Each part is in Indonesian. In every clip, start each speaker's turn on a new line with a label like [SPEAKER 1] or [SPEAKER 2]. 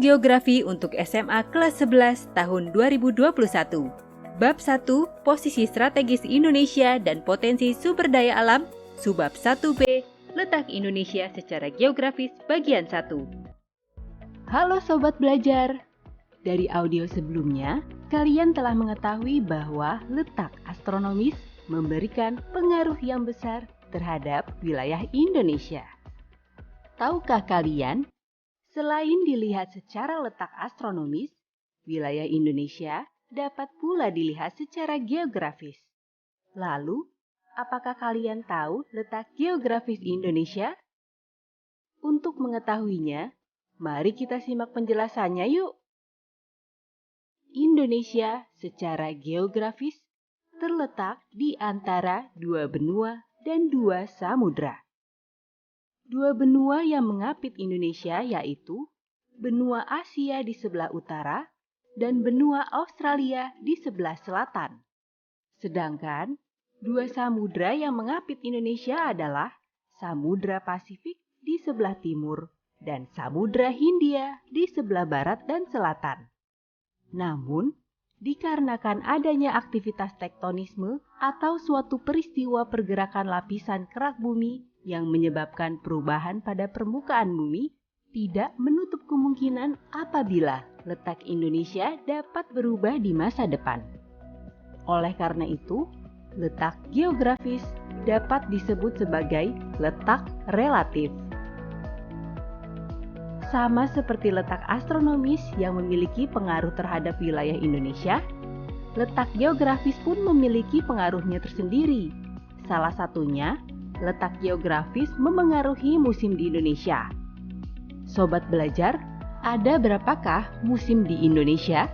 [SPEAKER 1] Geografi untuk SMA kelas 11 tahun 2021. Bab 1, Posisi Strategis Indonesia dan Potensi Sumber Daya Alam. Subbab 1B, Letak Indonesia secara Geografis bagian 1. Halo Sobat Belajar. Dari audio sebelumnya, kalian telah mengetahui bahwa letak astronomis memberikan pengaruh yang besar terhadap wilayah Indonesia. Tahukah kalian, selain dilihat secara letak astronomis, wilayah Indonesia dapat pula dilihat secara geografis. Lalu, apakah kalian tahu letak geografis Indonesia? Untuk mengetahuinya, mari kita simak penjelasannya yuk. Indonesia secara geografis terletak di antara dua benua dan dua samudra. Dua benua yang mengapit Indonesia yaitu benua Asia di sebelah utara dan benua Australia di sebelah selatan. Sedangkan dua samudra yang mengapit Indonesia adalah Samudra Pasifik di sebelah timur dan Samudra Hindia di sebelah barat dan selatan. Namun, dikarenakan adanya aktivitas tektonisme atau suatu peristiwa pergerakan lapisan kerak bumi yang menyebabkan perubahan pada permukaan bumi, tidak menutup kemungkinan apabila letak Indonesia dapat berubah di masa depan. Oleh karena itu, letak geografis dapat disebut sebagai letak relatif. Sama seperti letak astronomis yang memiliki pengaruh terhadap wilayah Indonesia, letak geografis pun memiliki pengaruhnya tersendiri. Salah satunya, letak geografis memengaruhi musim di Indonesia. Sobat Belajar, ada berapakah musim di Indonesia?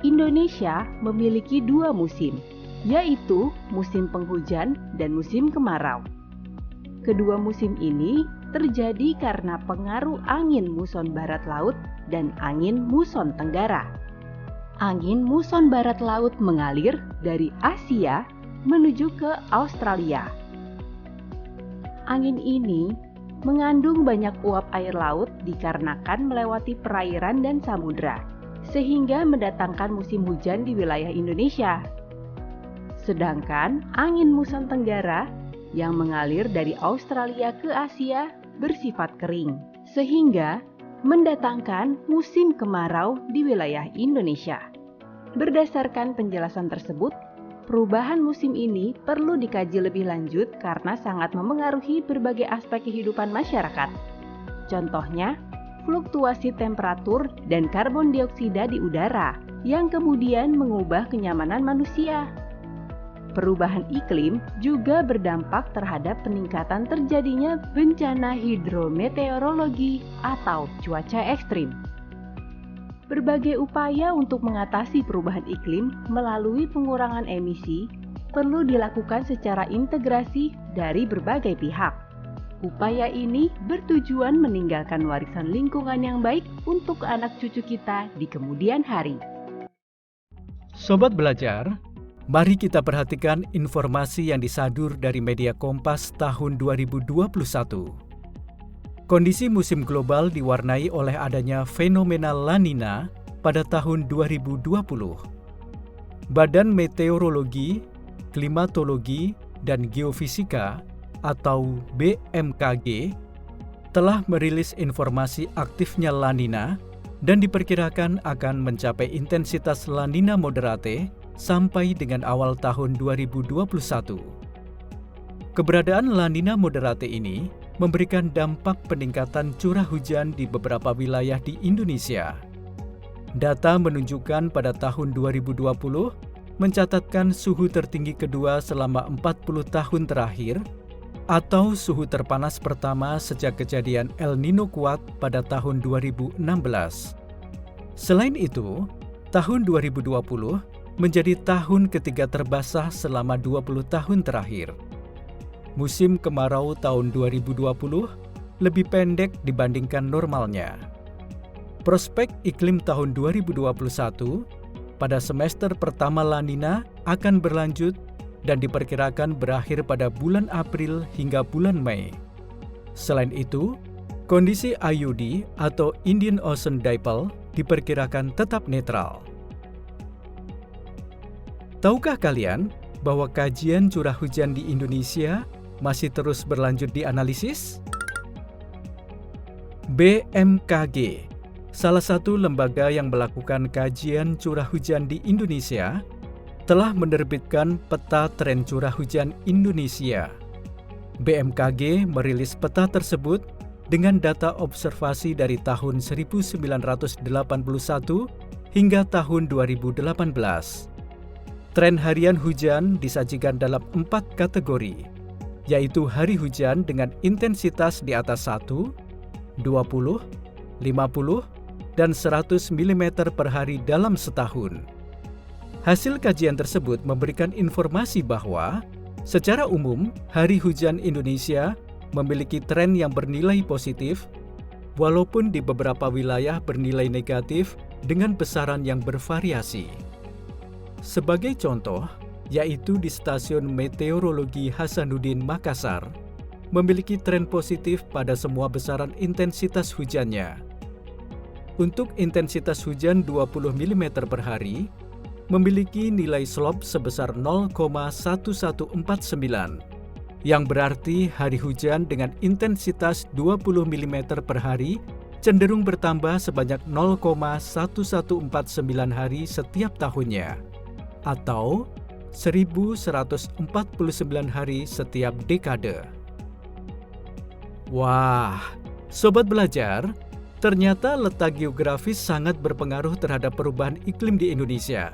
[SPEAKER 1] Indonesia memiliki dua musim, yaitu musim penghujan dan musim kemarau. Kedua musim ini terjadi karena pengaruh angin muson barat laut dan angin muson tenggara. Angin muson barat laut mengalir dari Asia menuju ke Australia. Angin ini mengandung banyak uap air laut dikarenakan melewati perairan dan samudra, sehingga mendatangkan musim hujan di wilayah Indonesia. Sedangkan angin muson tenggara yang mengalir dari Australia ke Asia bersifat kering, sehingga mendatangkan musim kemarau di wilayah Indonesia. Berdasarkan penjelasan tersebut, perubahan musim ini perlu dikaji lebih lanjut karena sangat memengaruhi berbagai aspek kehidupan masyarakat. Contohnya, fluktuasi temperatur dan karbon dioksida di udara yang kemudian mengubah kenyamanan manusia. Perubahan iklim juga berdampak terhadap peningkatan terjadinya bencana hidrometeorologi atau cuaca ekstrim. Berbagai upaya untuk mengatasi perubahan iklim melalui pengurangan emisi perlu dilakukan secara integrasi dari berbagai pihak. Upaya ini bertujuan meninggalkan warisan lingkungan yang baik untuk anak cucu kita di kemudian hari.
[SPEAKER 2] Sobat Belajar, mari kita perhatikan informasi yang disadur dari media Kompas tahun 2021. Kondisi musim global diwarnai oleh adanya fenomena La Nina pada tahun 2020. Badan Meteorologi, Klimatologi, dan Geofisika atau BMKG telah merilis informasi aktifnya La Nina dan diperkirakan akan mencapai intensitas La Nina moderate sampai dengan awal tahun 2021. Keberadaan La Nina moderate ini memberikan dampak peningkatan curah hujan di beberapa wilayah di Indonesia. Data menunjukkan pada tahun 2020 mencatatkan suhu tertinggi kedua selama 40 tahun terakhir atau suhu terpanas pertama sejak kejadian El Nino kuat pada tahun 2016. Selain itu, tahun 2020 menjadi tahun ketiga terbasah selama 20 tahun terakhir. Musim kemarau tahun 2020 lebih pendek dibandingkan normalnya. Prospek iklim tahun 2021 pada semester pertama La Nina akan berlanjut dan diperkirakan berakhir pada bulan April hingga bulan Mei. Selain itu, Kondisi IOD atau Indian Ocean Dipole diperkirakan tetap netral. Tahukah kalian bahwa kajian curah hujan di Indonesia masih terus berlanjut dianalisis? BMKG, salah satu lembaga yang melakukan kajian curah hujan di Indonesia, telah menerbitkan peta tren curah hujan Indonesia. BMKG merilis peta tersebut dengan data observasi dari tahun 1981 hingga tahun 2018. Tren harian hujan disajikan dalam 4 kategori, yaitu hari hujan dengan intensitas di atas 1, 20, 50, dan 100 mm per hari dalam setahun. Hasil kajian tersebut memberikan informasi bahwa, secara umum, hari hujan Indonesia memiliki tren yang bernilai positif, walaupun di beberapa wilayah bernilai negatif dengan besaran yang bervariasi. Sebagai contoh, yaitu di Stasiun Meteorologi Hasanuddin Makassar, memiliki tren positif pada semua besaran intensitas hujannya. Untuk intensitas hujan 20 mm per hari, memiliki nilai slope sebesar 0,1149, yang berarti hari hujan dengan intensitas 20 mm per hari cenderung bertambah sebanyak 0,1149 hari setiap tahunnya, atau 1149 hari setiap dekade. Wah, sobat belajar, ternyata letak geografis sangat berpengaruh terhadap perubahan iklim di Indonesia.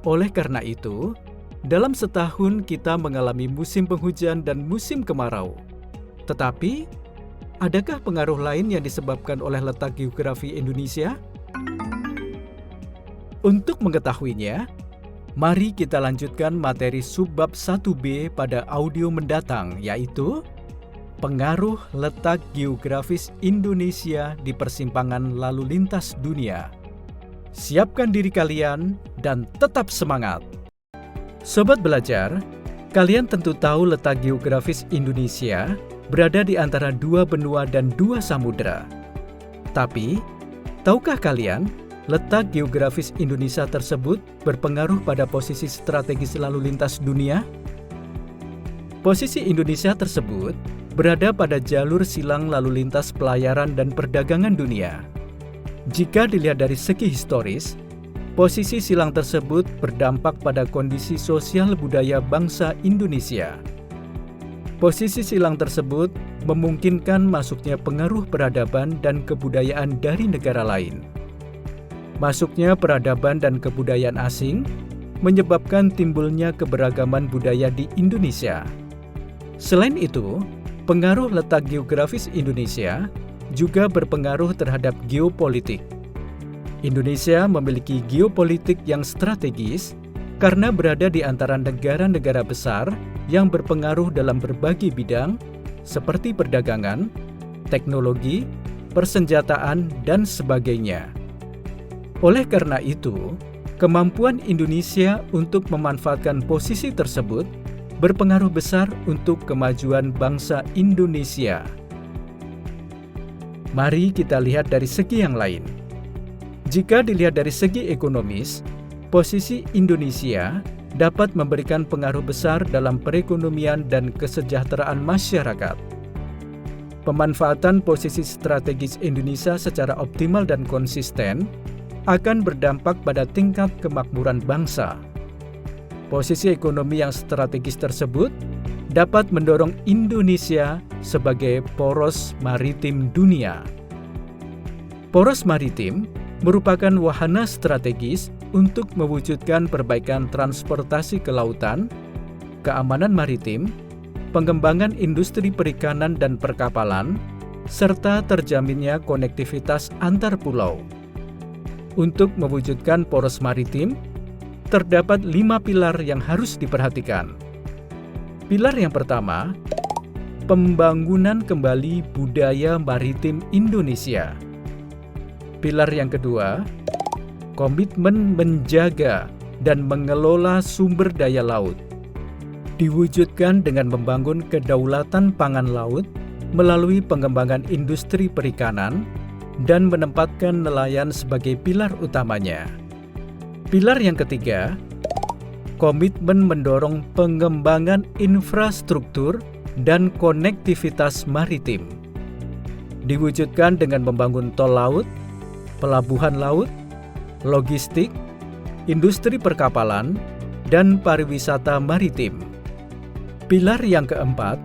[SPEAKER 2] Oleh karena itu, dalam setahun kita mengalami musim penghujan dan musim kemarau. Tetapi, adakah pengaruh lain yang disebabkan oleh letak geografi Indonesia? Untuk mengetahuinya, mari kita lanjutkan materi subbab 1B pada audio mendatang, yaitu pengaruh letak geografis Indonesia di persimpangan lalu lintas dunia. Siapkan diri kalian dan tetap semangat. Sobat belajar, kalian tentu tahu letak geografis Indonesia berada di antara 2 benua dan 2 samudera. Tapi, tahukah kalian letak geografis Indonesia tersebut berpengaruh pada posisi strategis lalu lintas dunia? Posisi Indonesia tersebut berada pada jalur silang lalu lintas pelayaran dan perdagangan dunia. Jika dilihat dari segi historis, posisi silang tersebut berdampak pada kondisi sosial budaya bangsa Indonesia. Posisi silang tersebut memungkinkan masuknya pengaruh peradaban dan kebudayaan dari negara lain. Masuknya peradaban dan kebudayaan asing menyebabkan timbulnya keberagaman budaya di Indonesia. Selain itu, pengaruh letak geografis Indonesia juga berpengaruh terhadap geopolitik. Indonesia memiliki geopolitik yang strategis karena berada di antara negara-negara besar yang berpengaruh dalam berbagai bidang seperti perdagangan, teknologi, persenjataan, dan sebagainya. Oleh karena itu, kemampuan Indonesia untuk memanfaatkan posisi tersebut berpengaruh besar untuk kemajuan bangsa Indonesia. Mari kita lihat dari segi yang lain. Jika dilihat dari segi ekonomis, posisi Indonesia dapat memberikan pengaruh besar dalam perekonomian dan kesejahteraan masyarakat. Pemanfaatan posisi strategis Indonesia secara optimal dan konsisten akan berdampak pada tingkat kemakmuran bangsa. Posisi ekonomi yang strategis tersebut dapat mendorong Indonesia sebagai poros maritim dunia. Poros maritim merupakan wahana strategis untuk mewujudkan perbaikan transportasi kelautan, keamanan maritim, pengembangan industri perikanan dan perkapalan, serta terjaminnya konektivitas antar pulau. Untuk mewujudkan poros maritim, terdapat 5 pilar yang harus diperhatikan. Pilar yang pertama, pembangunan kembali budaya maritim Indonesia. Pilar yang kedua, komitmen menjaga dan mengelola sumber daya laut. Diwujudkan dengan membangun kedaulatan pangan laut melalui pengembangan industri perikanan dan menempatkan nelayan sebagai pilar utamanya. Pilar yang ketiga, komitmen mendorong pengembangan infrastruktur dan konektivitas maritim. Diwujudkan dengan membangun tol laut, pelabuhan laut, logistik, industri perkapalan, dan pariwisata maritim. Pilar yang keempat,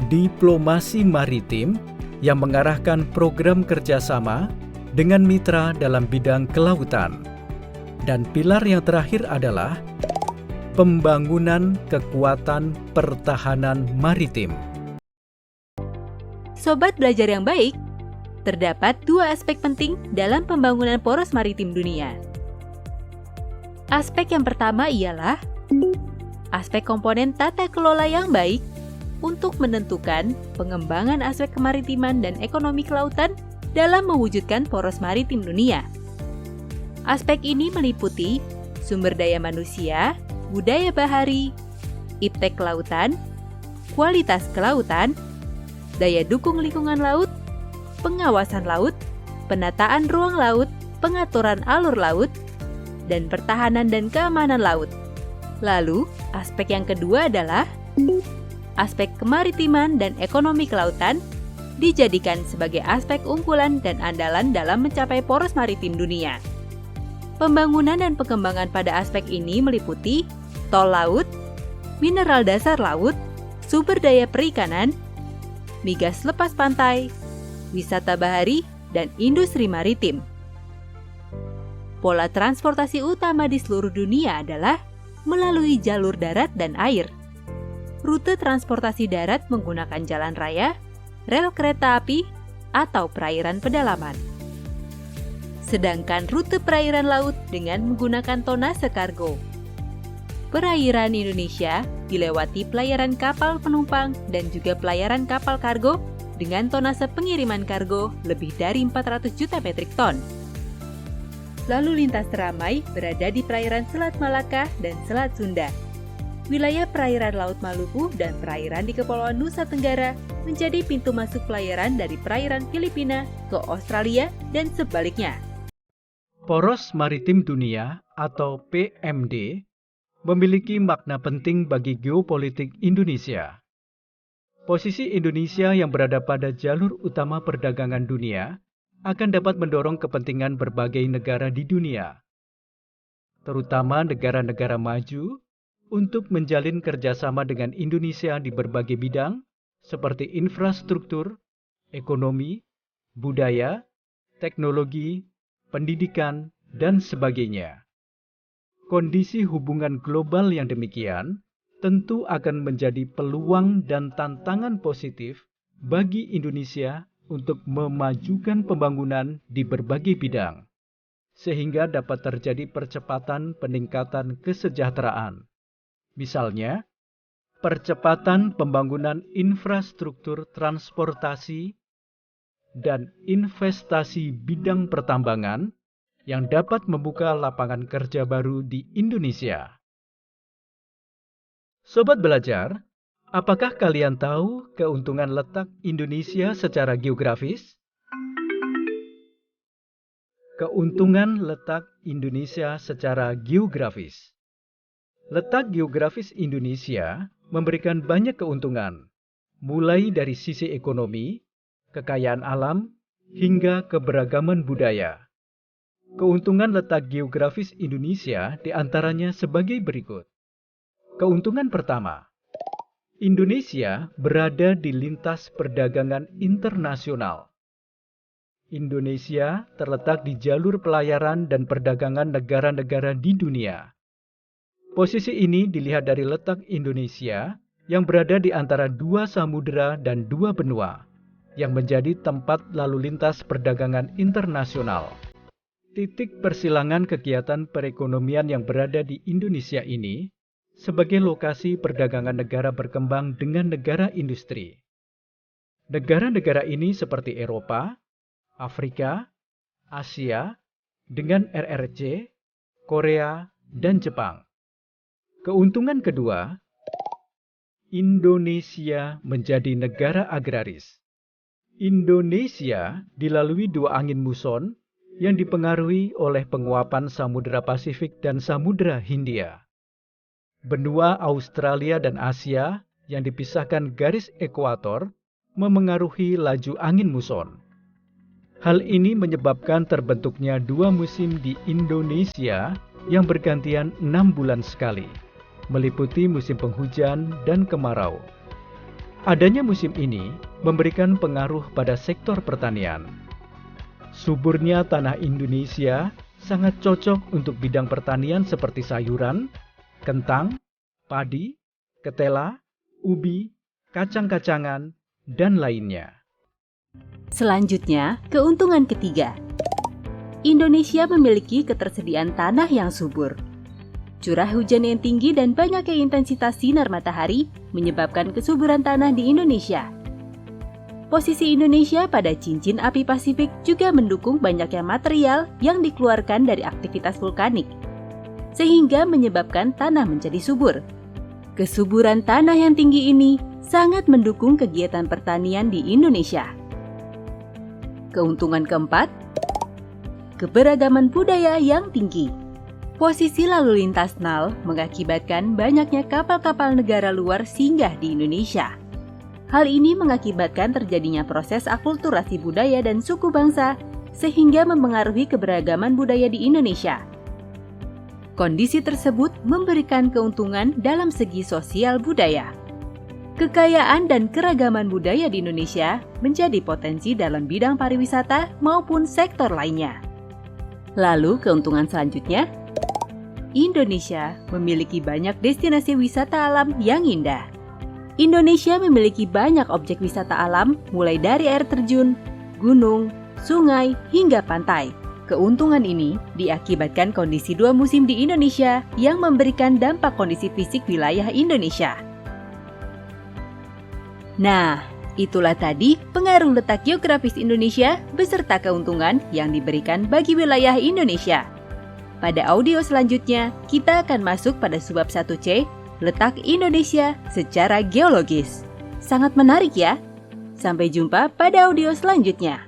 [SPEAKER 2] diplomasi maritim yang mengarahkan program kerjasama dengan mitra dalam bidang kelautan. Dan pilar yang terakhir adalah pembangunan kekuatan pertahanan maritim.
[SPEAKER 1] Sobat belajar yang baik, terdapat dua aspek penting dalam pembangunan poros maritim dunia. Aspek yang pertama ialah aspek komponen tata kelola yang baik untuk menentukan pengembangan aspek kemaritiman dan ekonomi kelautan dalam mewujudkan poros maritim dunia. Aspek ini meliputi sumber daya manusia, budaya bahari, iptek kelautan, kualitas kelautan, daya dukung lingkungan laut, pengawasan laut, penataan ruang laut, pengaturan alur laut, dan pertahanan dan keamanan laut. Lalu, aspek yang kedua adalah aspek kemaritiman dan ekonomi kelautan dijadikan sebagai aspek unggulan dan andalan dalam mencapai poros maritim dunia. Pembangunan dan pengembangan pada aspek ini meliputi tol laut, mineral dasar laut, sumber daya perikanan, migas lepas pantai, wisata bahari, dan industri maritim. Pola transportasi utama di seluruh dunia adalah melalui jalur darat dan air. Rute transportasi darat menggunakan jalan raya, rel kereta api, atau perairan pedalaman. Sedangkan rute perairan laut dengan menggunakan tonnase kargo. Perairan Indonesia dilewati pelayaran kapal penumpang dan juga pelayaran kapal kargo dengan tonnase pengiriman kargo lebih dari 400 juta metrik ton. Lalu lintas teramai berada di perairan Selat Malaka dan Selat Sunda. Wilayah perairan Laut Maluku dan perairan di Kepulauan Nusa Tenggara menjadi pintu masuk pelayaran dari perairan Filipina ke Australia dan sebaliknya.
[SPEAKER 2] Poros Maritim Dunia atau PMD memiliki makna penting bagi geopolitik Indonesia. Posisi Indonesia yang berada pada jalur utama perdagangan dunia akan dapat mendorong kepentingan berbagai negara di dunia, terutama negara-negara maju, untuk menjalin kerjasama dengan Indonesia di berbagai bidang seperti infrastruktur, ekonomi, budaya, teknologi, pendidikan, dan sebagainya. Kondisi hubungan global yang demikian tentu akan menjadi peluang dan tantangan positif bagi Indonesia untuk memajukan pembangunan di berbagai bidang, sehingga dapat terjadi percepatan peningkatan kesejahteraan. Misalnya, percepatan pembangunan infrastruktur transportasi dan investasi bidang pertambangan yang dapat membuka lapangan kerja baru di Indonesia. Sobat belajar, apakah kalian tahu keuntungan letak Indonesia secara geografis? Keuntungan letak Indonesia secara geografis. Letak geografis Indonesia memberikan banyak keuntungan, mulai dari sisi ekonomi, kekayaan alam, hingga keberagaman budaya. Keuntungan letak geografis Indonesia diantaranya sebagai berikut. Keuntungan pertama, Indonesia berada di lintas perdagangan internasional. Indonesia terletak di jalur pelayaran dan perdagangan negara-negara di dunia. Posisi ini dilihat dari letak Indonesia yang berada di antara dua samudera dan dua benua, yang menjadi tempat lalu lintas perdagangan internasional. Titik persilangan kegiatan perekonomian yang berada di Indonesia ini sebagai lokasi perdagangan negara berkembang dengan negara industri. Negara-negara ini seperti Eropa, Afrika, Asia, dengan RRC, Korea, dan Jepang. Keuntungan kedua, Indonesia menjadi negara agraris. Indonesia dilalui dua angin muson yang dipengaruhi oleh penguapan Samudra Pasifik dan Samudra Hindia. Benua Australia dan Asia yang dipisahkan garis ekuator memengaruhi laju angin muson. Hal ini menyebabkan terbentuknya dua musim di Indonesia yang bergantian 6 bulan sekali, meliputi musim penghujan dan kemarau. Adanya musim ini memberikan pengaruh pada sektor pertanian. Suburnya tanah Indonesia sangat cocok untuk bidang pertanian seperti sayuran, kentang, padi, ketela, ubi, kacang-kacangan, dan lainnya.
[SPEAKER 1] Selanjutnya, keuntungan ketiga. Indonesia memiliki ketersediaan tanah yang subur. Curah hujan yang tinggi dan banyaknya intensitas sinar matahari menyebabkan kesuburan tanah di Indonesia. Posisi Indonesia pada cincin api Pasifik juga mendukung banyaknya material yang dikeluarkan dari aktivitas vulkanik, sehingga menyebabkan tanah menjadi subur. Kesuburan tanah yang tinggi ini sangat mendukung kegiatan pertanian di Indonesia. Keuntungan keempat, keberagaman budaya yang tinggi. Posisi lalu lintas NAL mengakibatkan banyaknya kapal-kapal negara luar singgah di Indonesia. Hal ini mengakibatkan terjadinya proses akulturasi budaya dan suku bangsa, sehingga mempengaruhi keberagaman budaya di Indonesia. Kondisi tersebut memberikan keuntungan dalam segi sosial budaya. Kekayaan dan keragaman budaya di Indonesia menjadi potensi dalam bidang pariwisata maupun sektor lainnya. Lalu keuntungan selanjutnya, Indonesia memiliki banyak destinasi wisata alam yang indah. Indonesia memiliki banyak objek wisata alam mulai dari air terjun, gunung, sungai, hingga pantai. Keuntungan ini diakibatkan kondisi dua musim di Indonesia yang memberikan dampak kondisi fisik wilayah Indonesia. Nah, itulah tadi pengaruh letak geografis Indonesia beserta keuntungan yang diberikan bagi wilayah Indonesia. Pada audio selanjutnya, kita akan masuk pada subbab 1C, letak Indonesia secara geologis. Sangat menarik ya? Sampai jumpa pada audio selanjutnya.